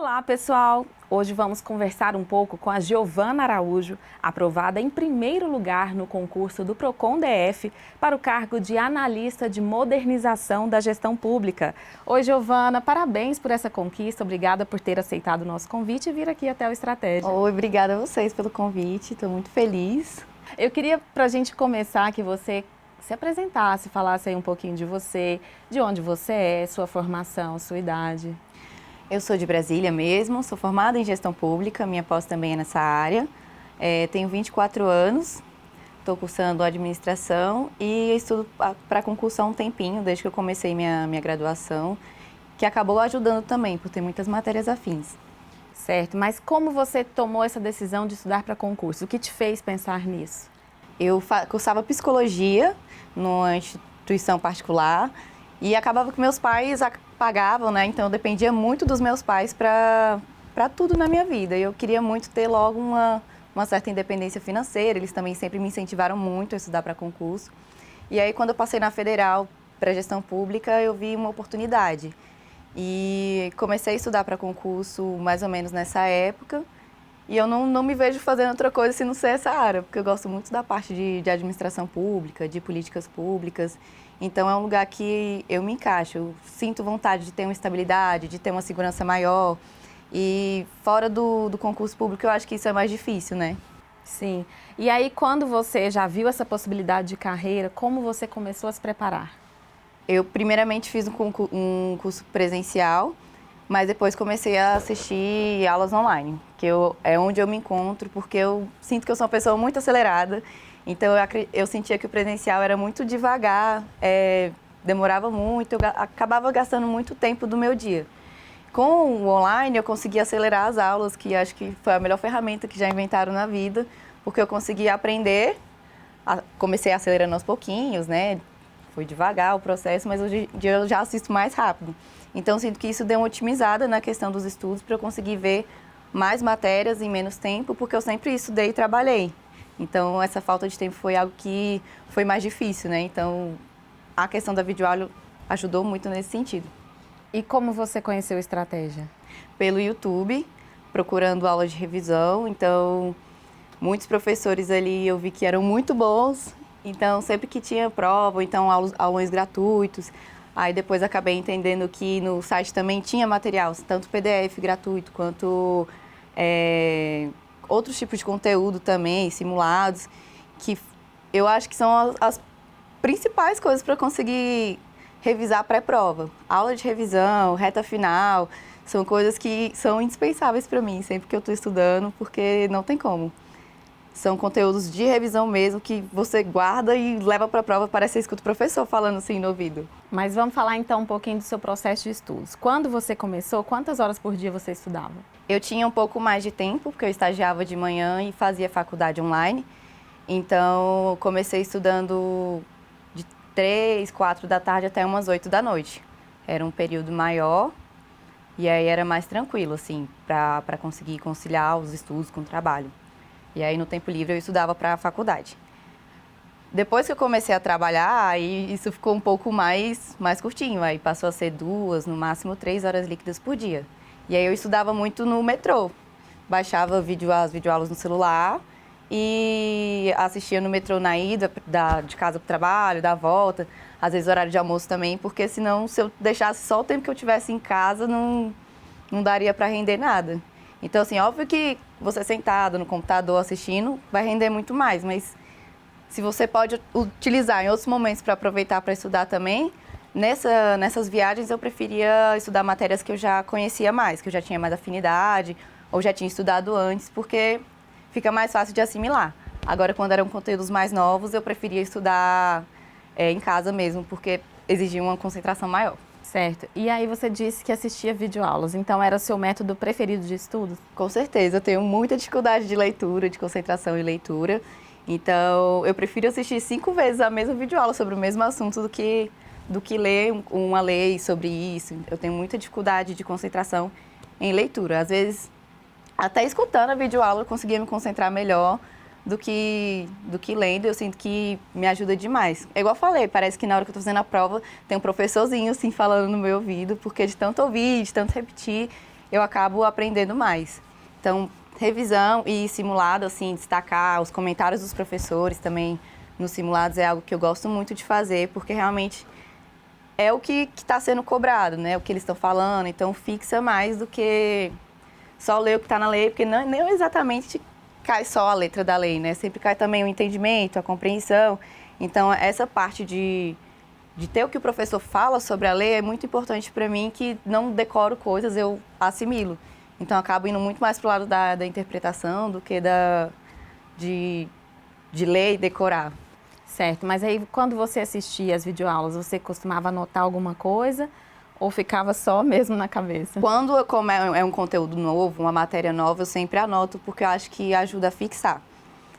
Olá, pessoal! Hoje vamos conversar um pouco com a Giovana Araújo, aprovada em primeiro lugar no concurso do Procon DF para o cargo de analista de modernização da gestão pública. Oi, Giovana, parabéns por essa conquista, obrigada por ter aceitado o nosso convite e vir aqui até o Estratégia. Oi, obrigada a vocês pelo convite, estou muito feliz. Eu queria, para a gente começar, que você se apresentasse, falasse aí um pouquinho de você, de onde você é, sua formação, sua idade. Eu sou de Brasília mesmo, sou formada em gestão pública, minha pós também é nessa área. Tenho 24 anos, estou cursando administração e estudo para concurso há um tempinho, desde que eu comecei minha graduação, que acabou ajudando também, por ter muitas matérias afins. Certo, mas como você tomou essa decisão de estudar para concurso? O que te fez pensar nisso? Eu cursava psicologia numa instituição particular e acabava que meus pais pagavam, né? Então eu dependia muito dos meus pais para tudo na minha vida. E eu queria muito ter logo uma certa independência financeira. Eles também sempre me incentivaram muito a estudar para concurso. E aí quando eu passei na Federal para gestão pública, eu vi uma oportunidade. E comecei a estudar para concurso mais ou menos nessa época. E eu não me vejo fazendo outra coisa se não ser essa área, porque eu gosto muito da parte de administração pública, de políticas públicas. Então é um lugar que eu me encaixo, eu sinto vontade de ter uma estabilidade, de ter uma segurança maior. E fora do concurso público, eu acho que isso é mais difícil, né? Sim. E aí, quando você já viu essa possibilidade de carreira, como você começou a se preparar? Eu primeiramente fiz um curso presencial, mas depois comecei a assistir aulas online, é onde eu me encontro, porque eu sinto que eu sou uma pessoa muito acelerada. Então eu sentia que o presencial era muito devagar, demorava muito, eu acabava gastando muito tempo do meu dia. Com o online eu consegui acelerar as aulas, que acho que foi a melhor ferramenta que já inventaram na vida, porque eu consegui aprender, comecei acelerando aos pouquinhos, né? Foi devagar o processo, mas hoje em dia eu já assisto mais rápido. Então sinto que isso deu uma otimizada na questão dos estudos para eu conseguir ver mais matérias em menos tempo, porque eu sempre estudei e trabalhei. Então, essa falta de tempo foi algo que foi mais difícil, né? Então, a questão da videoaula ajudou muito nesse sentido. E como você conheceu a Estratégia? Pelo YouTube, procurando aula de revisão. Então, muitos professores ali eu vi que eram muito bons. Então, sempre que tinha prova, ou então aulões gratuitos. Aí, depois acabei entendendo que no site também tinha material, tanto PDF gratuito quanto outros tipos de conteúdo também, simulados, que eu acho que são as principais coisas para conseguir revisar pré-prova. Aula de revisão, reta final, são coisas que são indispensáveis para mim, sempre que eu estou estudando, porque não tem como. São conteúdos de revisão mesmo, que você guarda e leva para a prova, parece que você escuta o professor falando assim no ouvido. Mas vamos falar então um pouquinho do seu processo de estudos. Quando você começou, quantas horas por dia você estudava? Eu tinha um pouco mais de tempo, porque eu estagiava de manhã e fazia faculdade online. Então, comecei estudando de 3, 4 da tarde até umas 8 da noite. Era um período maior e aí era mais tranquilo, assim, para conseguir conciliar os estudos com o trabalho. E aí, no tempo livre, eu estudava para a faculdade. Depois que eu comecei a trabalhar, aí isso ficou um pouco mais curtinho. Aí passou a ser 2, no máximo 3 horas líquidas por dia. E aí eu estudava muito no metrô. Baixava as videoaulas no celular e assistia no metrô na ida, de casa para o trabalho, da volta. Às vezes horário de almoço também, porque senão, se eu deixasse só o tempo que eu tivesse em casa, não daria para render nada. Então, assim, óbvio que você sentado no computador assistindo vai render muito mais, mas se você pode utilizar em outros momentos para aproveitar para estudar também, nessas viagens eu preferia estudar matérias que eu já conhecia mais, que eu já tinha mais afinidade ou já tinha estudado antes, porque fica mais fácil de assimilar. Agora, quando eram conteúdos mais novos, eu preferia estudar em casa mesmo, porque exigia uma concentração maior. Certo. E aí você disse que assistia videoaulas, então era o seu método preferido de estudos? Com certeza, eu tenho muita dificuldade de leitura, de concentração e leitura. Então, eu prefiro assistir 5 vezes a mesma videoaula sobre o mesmo assunto do que ler uma lei sobre isso. Eu tenho muita dificuldade de concentração em leitura. Às vezes, até escutando a videoaula, eu conseguia me concentrar melhor do que lendo. Eu sinto que me ajuda demais. É igual eu falei, parece que na hora que eu estou fazendo a prova, tem um professorzinho assim falando no meu ouvido, porque de tanto ouvir, de tanto repetir, eu acabo aprendendo mais. Então, revisão e simulado, assim, destacar os comentários dos professores também nos simulados é algo que eu gosto muito de fazer, porque realmente é o que está sendo cobrado, né? O que eles estão falando, então fixa mais do que só ler o que está na lei, porque não exatamente cai só a letra da lei, né? Sempre cai também o entendimento, a compreensão. Então, essa parte de ter o que o professor fala sobre a lei é muito importante para mim, que não decoro coisas, eu assimilo. Então, acabo indo muito mais para o lado da interpretação do que de ler e decorar. Certo, mas aí quando você assistia as videoaulas, você costumava anotar alguma coisa ou ficava só mesmo na cabeça? Como é um conteúdo novo, uma matéria nova, eu sempre anoto, porque eu acho que ajuda a fixar.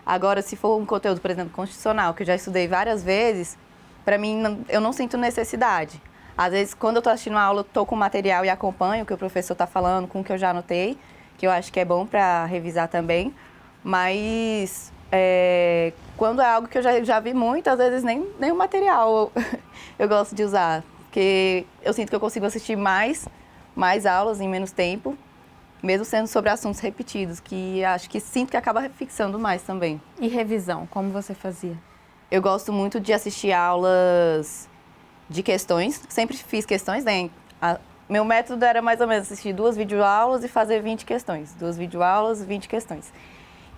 Agora, se for um conteúdo, por exemplo, constitucional, que eu já estudei várias vezes, para mim, eu não sinto necessidade. Às vezes, quando eu estou assistindo uma aula, eu estou com o material e acompanho o que o professor está falando, com o que eu já anotei, que eu acho que é bom para revisar também. Mas, quando é algo que eu já vi muito, às vezes nem o material eu gosto de usar. Porque eu sinto que eu consigo assistir mais aulas em menos tempo, mesmo sendo sobre assuntos repetidos, que acho que sinto que acaba fixando mais também. E revisão, como você fazia? Eu gosto muito de assistir aulas de questões, sempre fiz questões, né? Meu método era mais ou menos assistir 2 videoaulas e fazer 20 questões. 2 videoaulas, 20 questões.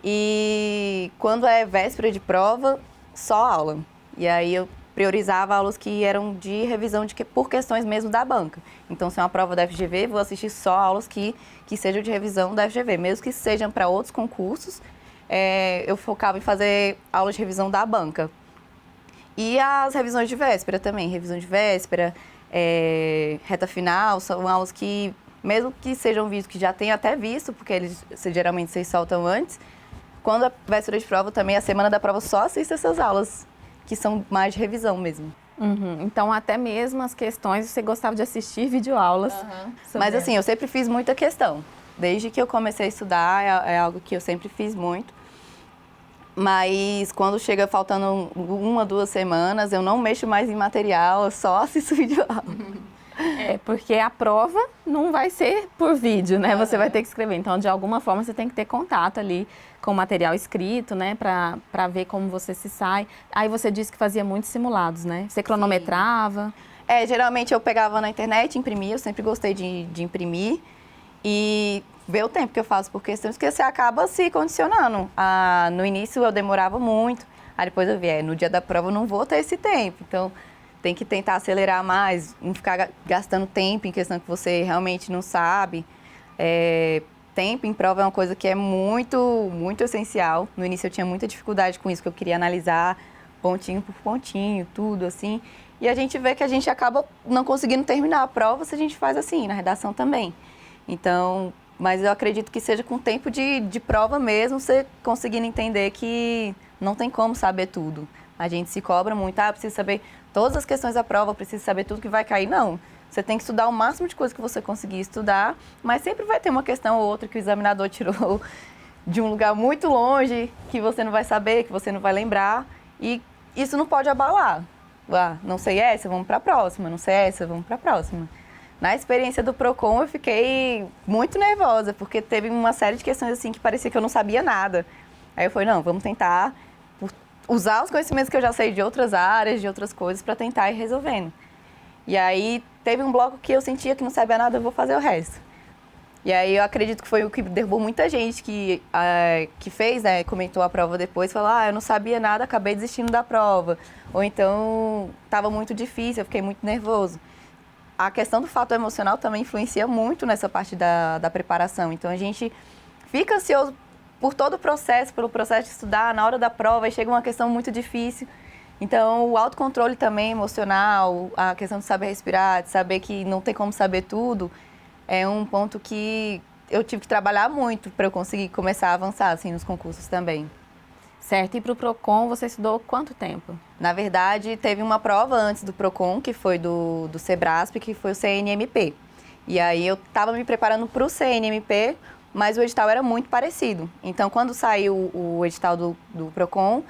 E quando é véspera de prova, só aula. E aí eu priorizava aulas que eram de revisão por questões mesmo da banca. Então, se é uma prova da FGV, vou assistir só aulas que sejam de revisão da FGV. Mesmo que sejam para outros concursos, eu focava em fazer aulas de revisão da banca. E as revisões de véspera também. Revisão de véspera, reta final, são aulas que, mesmo que sejam vídeos que já tenho até visto, porque geralmente vocês soltam antes, quando é véspera de prova também, a semana da prova, só assisto essas aulas, que são mais de revisão mesmo. Uhum. Então, até mesmo as questões, você gostava de assistir videoaulas. Uhum. Mas assim, eu sempre fiz muita questão. Desde que eu comecei a estudar, é algo que eu sempre fiz muito. Mas quando chega faltando 1, 2 semanas, eu não mexo mais em material, eu só assisto videoaula. Porque a prova não vai ser por vídeo, né? Você vai ter que escrever. Então, de alguma forma, você tem que ter contato ali com o material escrito, né? Para ver como você se sai. Aí você disse que fazia muitos simulados, né? Você cronometrava? Geralmente eu pegava na internet, imprimia. Eu sempre gostei de imprimir. E ver o tempo que eu faço por questões, porque você acaba se condicionando. No início eu demorava muito. Aí depois eu vi, no dia da prova eu não vou ter esse tempo. Então, tem que tentar acelerar mais, não ficar gastando tempo em questão que você realmente não sabe. Tempo em prova é uma coisa que é muito, muito essencial. No início eu tinha muita dificuldade com isso, que eu queria analisar pontinho por pontinho, tudo assim. E a gente vê que a gente acaba não conseguindo terminar a prova se a gente faz assim, na redação também. Então, mas eu acredito que seja com tempo de prova mesmo, você conseguindo entender que não tem como saber tudo. A gente se cobra muito, preciso saber todas as questões da prova, preciso saber tudo que vai cair. Não, você tem que estudar o máximo de coisa que você conseguir estudar, mas sempre vai ter uma questão ou outra que o examinador tirou de um lugar muito longe, que você não vai saber, que você não vai lembrar, e isso não pode abalar. Não sei essa, vamos para a próxima, não sei essa, vamos para a próxima. Na experiência do Procon, eu fiquei muito nervosa, porque teve uma série de questões assim que parecia que eu não sabia nada. Aí eu falei, não, vamos tentar usar os conhecimentos que eu já sei de outras áreas, de outras coisas, para tentar ir resolvendo. E aí teve um bloco que eu sentia que não sabia nada, eu vou fazer o resto. E aí eu acredito que foi o que derrubou muita gente que fez, né, comentou a prova depois, falou, eu não sabia nada, acabei desistindo da prova. Ou então, estava muito difícil, eu fiquei muito nervoso. A questão do fator emocional também influencia muito nessa parte da preparação. Então, a gente fica ansioso por todo o processo, pelo processo de estudar, na hora da prova, aí chega uma questão muito difícil. Então, o autocontrole também emocional, a questão de saber respirar, de saber que não tem como saber tudo, é um ponto que eu tive que trabalhar muito para eu conseguir começar a avançar assim, nos concursos também. Certo, e para o Procon você estudou quanto tempo? Na verdade, teve uma prova antes do Procon, que foi do Sebrasp, que foi o CNMP. E aí eu estava me preparando para o CNMP, mas o edital era muito parecido. Então, quando saiu o edital do Procon,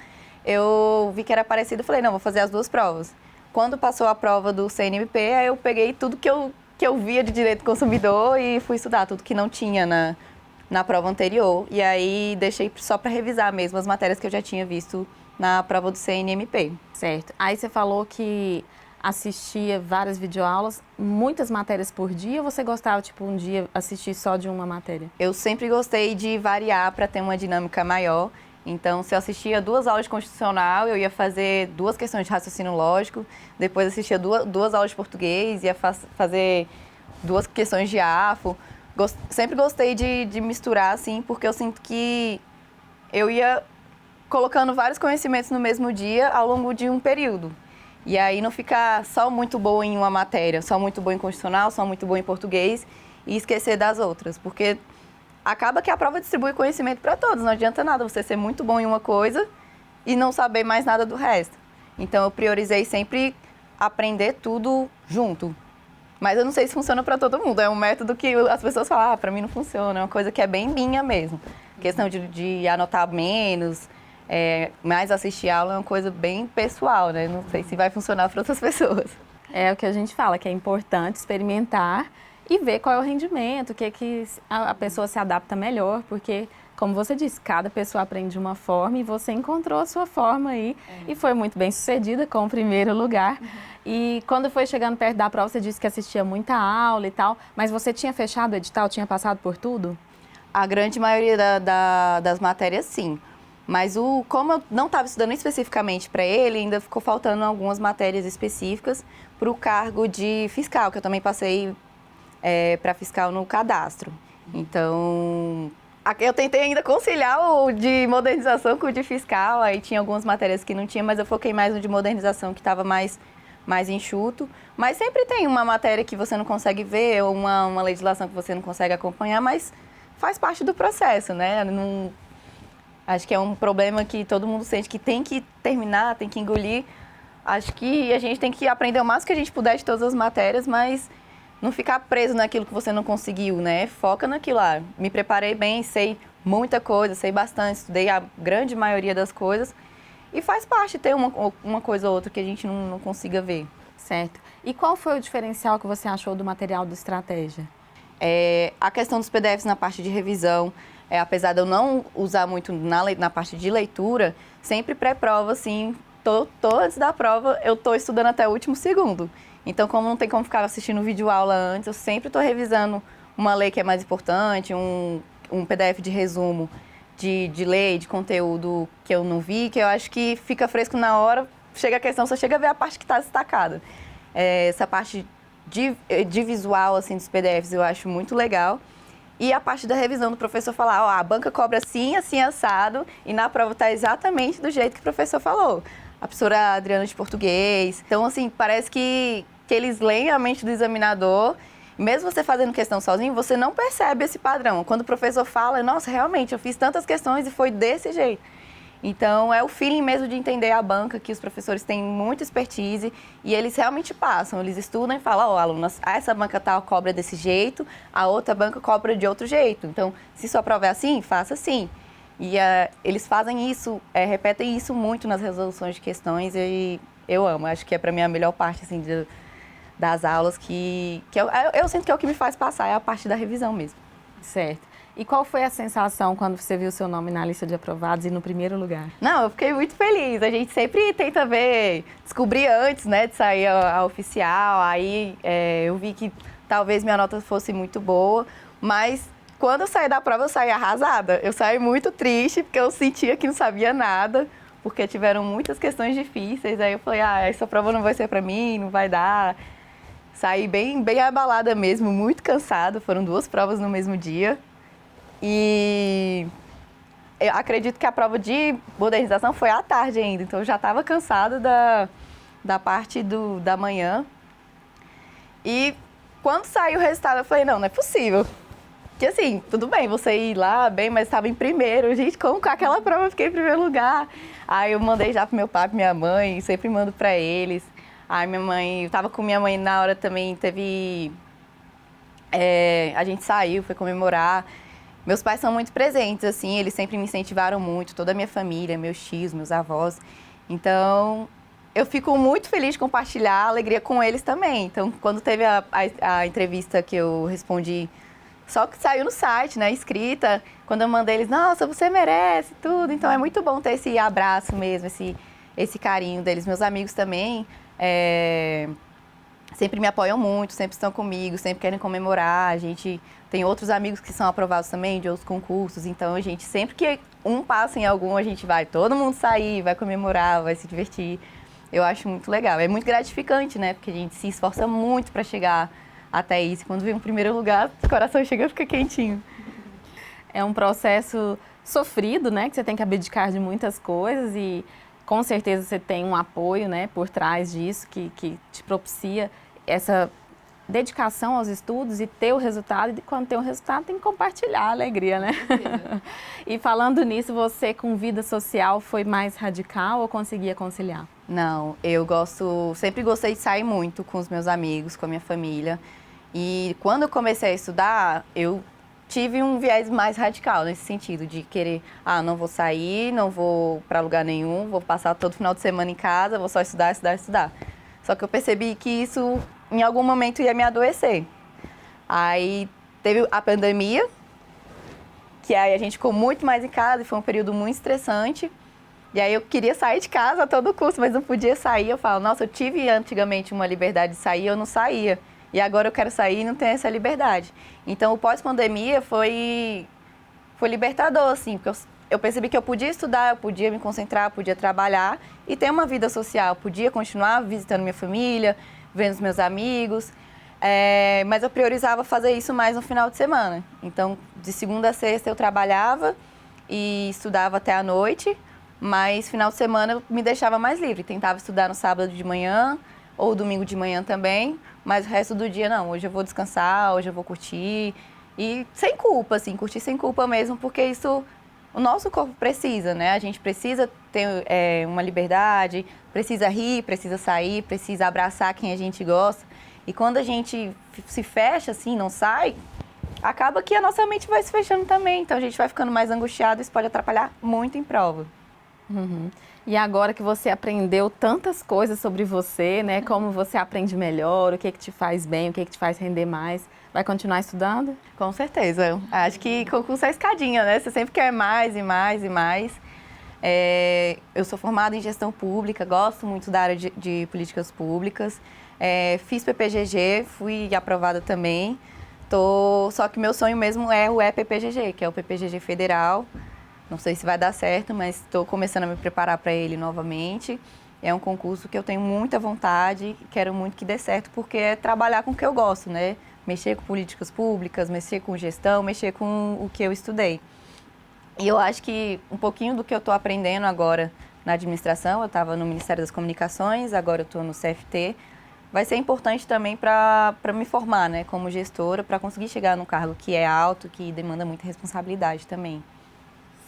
eu vi que era parecido e falei, não, vou fazer as 2 provas. Quando passou a prova do CNMP, aí eu peguei tudo que eu que eu via de direito do consumidor e fui estudar tudo que não tinha na prova anterior. E aí deixei só para revisar mesmo as matérias que eu já tinha visto na prova do CNMP. Certo. Aí você falou que assistia várias videoaulas, muitas matérias por dia, ou você gostava, tipo, um dia assistir só de uma matéria? Eu sempre gostei de variar para ter uma dinâmica maior. Então, se eu assistia 2 aulas de constitucional, eu ia fazer 2 questões de raciocínio lógico, depois assistia 2 aulas de português, ia fazer 2 questões de AFO. Sempre gostei de misturar, assim, porque eu sinto que eu ia colocando vários conhecimentos no mesmo dia ao longo de um período. E aí não ficar só muito boa em uma matéria, só muito boa em constitucional, só muito boa em português e esquecer das outras, porque acaba que a prova distribui conhecimento para todos, não adianta nada você ser muito bom em uma coisa e não saber mais nada do resto. Então eu priorizei sempre aprender tudo junto. Mas eu não sei se funciona para todo mundo, é um método que as pessoas falam, para mim não funciona, é uma coisa que é bem minha mesmo. Questão de anotar menos, mais assistir aula é uma coisa bem pessoal, né? Não sei se vai funcionar para outras pessoas. É o que a gente fala, que é importante experimentar e ver qual é o rendimento, o que a pessoa se adapta melhor, porque, como você disse, cada pessoa aprende de uma forma e você encontrou a sua forma aí e foi muito bem sucedida com o primeiro lugar. E quando foi chegando perto da prova, você disse que assistia muita aula e tal, mas você tinha fechado o edital, tinha passado por tudo? A grande maioria das matérias, sim. Mas como eu não estava estudando especificamente para ele, ainda ficou faltando algumas matérias específicas para o cargo de fiscal, que eu também passei para fiscal no cadastro. Então, eu tentei ainda conciliar o de modernização com o de fiscal, aí tinha algumas matérias que não tinha, mas eu foquei mais no de modernização, que estava mais enxuto. Mas sempre tem uma matéria que você não consegue ver, ou uma legislação que você não consegue acompanhar, mas faz parte do processo, né? Acho que é um problema que todo mundo sente que tem que terminar, tem que engolir. Acho que a gente tem que aprender o máximo que a gente puder de todas as matérias, mas não ficar preso naquilo que você não conseguiu, né? Foca naquilo lá. Me preparei bem, sei muita coisa, sei bastante, estudei a grande maioria das coisas. E faz parte ter uma coisa ou outra que a gente não consiga ver. Certo. E qual foi o diferencial que você achou do material do Estratégia? A questão dos PDFs na parte de revisão, apesar de eu não usar muito na parte de leitura, sempre pré-prova, assim, antes da prova, eu estou estudando até o último segundo. Então, como não tem como ficar assistindo videoaula antes, eu sempre estou revisando uma lei que é mais importante, um PDF de resumo de lei, de conteúdo que eu não vi, que eu acho que fica fresco na hora, chega a questão, só chega a ver a parte que está destacada. Essa parte de visual, assim, dos PDFs eu acho muito legal. E a parte da revisão do professor falar, a banca cobra assim, assim, assado, e na prova está exatamente do jeito que o professor falou. A professora Adriana de português. Então, assim, parece que eles leem a mente do examinador. Mesmo você fazendo questão sozinho, você não percebe esse padrão. Quando o professor fala, nossa, realmente, eu fiz tantas questões e foi desse jeito. Então, é o feeling mesmo de entender a banca, que os professores têm muita expertise e eles realmente passam. Eles estudam e falam, alunos, essa banca tal cobra desse jeito, a outra banca cobra de outro jeito. Então, se sua prova é assim, faça assim. E eles fazem isso, repetem isso muito nas resoluções de questões e eu amo. Acho que é para mim a melhor parte, assim, das aulas que eu sinto que é o que me faz passar, é a parte da revisão mesmo. Certo. E qual foi a sensação quando você viu seu nome na lista de aprovados e no primeiro lugar? Não, eu fiquei muito feliz. A gente sempre tenta descobrir antes, né, de sair a oficial. Aí eu vi que talvez minha nota fosse muito boa, mas quando eu saí da prova, eu saí arrasada. Eu saí muito triste, porque eu sentia que não sabia nada, porque tiveram muitas questões difíceis. Aí eu falei, essa prova não vai ser para mim, não vai dar. Saí bem abalada mesmo, muito cansada. Foram 2 provas no mesmo dia. E eu acredito que a prova de modernização foi à tarde ainda, então eu já estava cansada da parte da manhã. E quando saiu o resultado, eu falei, não é possível. Que assim, tudo bem, você ir lá bem, mas estava em primeiro. Gente, como com aquela prova eu fiquei em primeiro lugar? Aí eu mandei já pro meu pai e minha mãe, sempre mando para eles. Aí minha mãe, eu estava com minha mãe na hora também, a gente saiu, foi comemorar. Meus pais são muito presentes, assim, eles sempre me incentivaram muito, toda a minha família, meus tios, meus avós. Então, eu fico muito feliz de compartilhar a alegria com eles também. Então, quando teve a entrevista que eu respondi, só que saiu no site, né, escrita, quando eu mandei eles, nossa, você merece tudo. Então, é muito bom ter esse abraço mesmo, esse carinho deles. Meus amigos também sempre me apoiam muito, sempre estão comigo, sempre querem comemorar. A gente tem outros amigos que são aprovados também de outros concursos. Então, a gente, sempre que um passa em algum, a gente vai todo mundo sair, vai comemorar, vai se divertir. Eu acho muito legal. É muito gratificante, né? Porque a gente se esforça muito para chegar até isso. E quando vem um primeiro lugar, o coração chega e fica quentinho. É um processo sofrido, né? Que você tem que abdicar de muitas coisas e com certeza você tem um apoio, né, por trás disso que te propicia essa dedicação aos estudos e ter o resultado. E quando tem o resultado, tem que compartilhar a alegria, né? E falando nisso, você com vida social foi mais radical ou conseguia conciliar? Não, sempre gostei de sair muito com os meus amigos, com a minha família. E quando eu comecei a estudar, eu tive um viés mais radical nesse sentido, de querer, não vou sair, não vou para lugar nenhum, vou passar todo final de semana em casa, vou só estudar, estudar, estudar. Só que eu percebi que isso, em algum momento, ia me adoecer. Aí teve a pandemia, que aí a gente ficou muito mais em casa e foi um período muito estressante. E aí eu queria sair de casa a todo custo, mas não podia sair. Eu falo, nossa, eu tive antigamente uma liberdade de sair, eu não saía. E agora eu quero sair e não tenho essa liberdade. Então, o pós-pandemia foi libertador, assim, porque eu percebi que eu podia estudar, eu podia me concentrar, eu podia trabalhar e ter uma vida social. Eu podia continuar visitando minha família, vendo os meus amigos, mas eu priorizava fazer isso mais no final de semana. Então, de segunda a sexta eu trabalhava e estudava até a noite, mas final de semana eu me deixava mais livre. Tentava estudar no sábado de manhã ou domingo de manhã também, mas o resto do dia não. Hoje eu vou descansar, hoje eu vou curtir. E sem culpa, assim, curtir sem culpa mesmo, porque isso o nosso corpo precisa, né? A gente precisa ter uma liberdade, precisa rir, precisa sair, precisa abraçar quem a gente gosta. E quando a gente se fecha, assim, não sai, acaba que a nossa mente vai se fechando também. Então a gente vai ficando mais angustiado, isso pode atrapalhar muito em prova. Uhum. E agora que você aprendeu tantas coisas sobre você, né? Como você aprende melhor, o que te faz bem, o que te faz render mais, vai continuar estudando? Com certeza. Acho que concurso é escadinha, né? Você sempre quer mais e mais e mais. Eu sou formada em gestão pública, gosto muito da área de políticas públicas. Fiz PPGG, fui aprovada também. Só que meu sonho mesmo é o EPPGG, que é o PPGG Federal. Não sei se vai dar certo, mas estou começando a me preparar para ele novamente. É um concurso que eu tenho muita vontade, quero muito que dê certo, porque é trabalhar com o que eu gosto, né? Mexer com políticas públicas, mexer com gestão, mexer com o que eu estudei. E eu acho que um pouquinho do que eu estou aprendendo agora na administração, eu estava no Ministério das Comunicações, agora eu estou no CFT, vai ser importante também para me formar, né, como gestora, para conseguir chegar num cargo que é alto, que demanda muita responsabilidade também.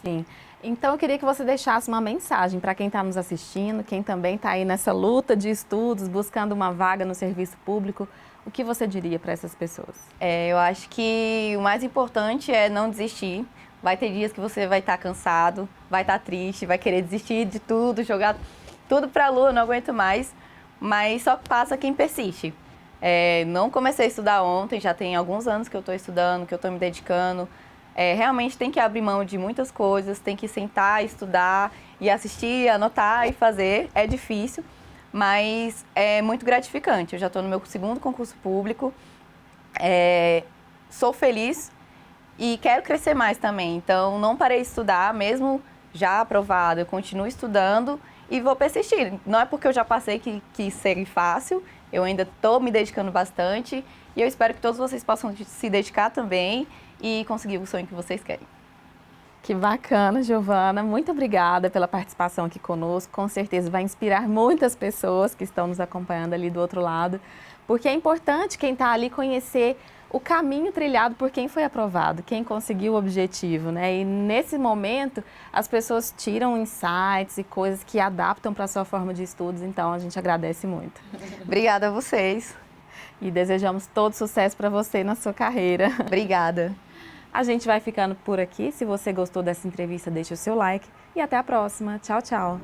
Sim. Então, eu queria que você deixasse uma mensagem para quem está nos assistindo, quem também está aí nessa luta de estudos, buscando uma vaga no serviço público. O que você diria para essas pessoas? Eu acho que o mais importante é não desistir. Vai ter dias que você vai estar cansado, vai estar triste, vai querer desistir de tudo, jogar tudo para a lua, não aguento mais. Mas só passa quem persiste. Não comecei a estudar ontem, já tem alguns anos que eu estou estudando, que eu estou me dedicando. Realmente tem que abrir mão de muitas coisas, tem que sentar, estudar e assistir, anotar e fazer. É difícil, mas é muito gratificante. Eu já estou no meu segundo concurso público, sou feliz e quero crescer mais também. Então, não parei de estudar, mesmo já aprovado, eu continuo estudando e vou persistir. Não é porque eu já passei que seria fácil, eu ainda estou me dedicando bastante e eu espero que todos vocês possam se dedicar também e conseguir o sonho que vocês querem. Que bacana, Giovana. Muito obrigada pela participação aqui conosco. Com certeza vai inspirar muitas pessoas que estão nos acompanhando ali do outro lado, porque é importante quem está ali conhecer o caminho trilhado por quem foi aprovado, quem conseguiu o objetivo, né? E nesse momento as pessoas tiram insights e coisas que adaptam para a sua forma de estudos, então a gente agradece muito. Obrigada a vocês. E desejamos todo sucesso para você na sua carreira. Obrigada. A gente vai ficando por aqui. Se você gostou dessa entrevista, deixe o seu like e até a próxima. Tchau, tchau.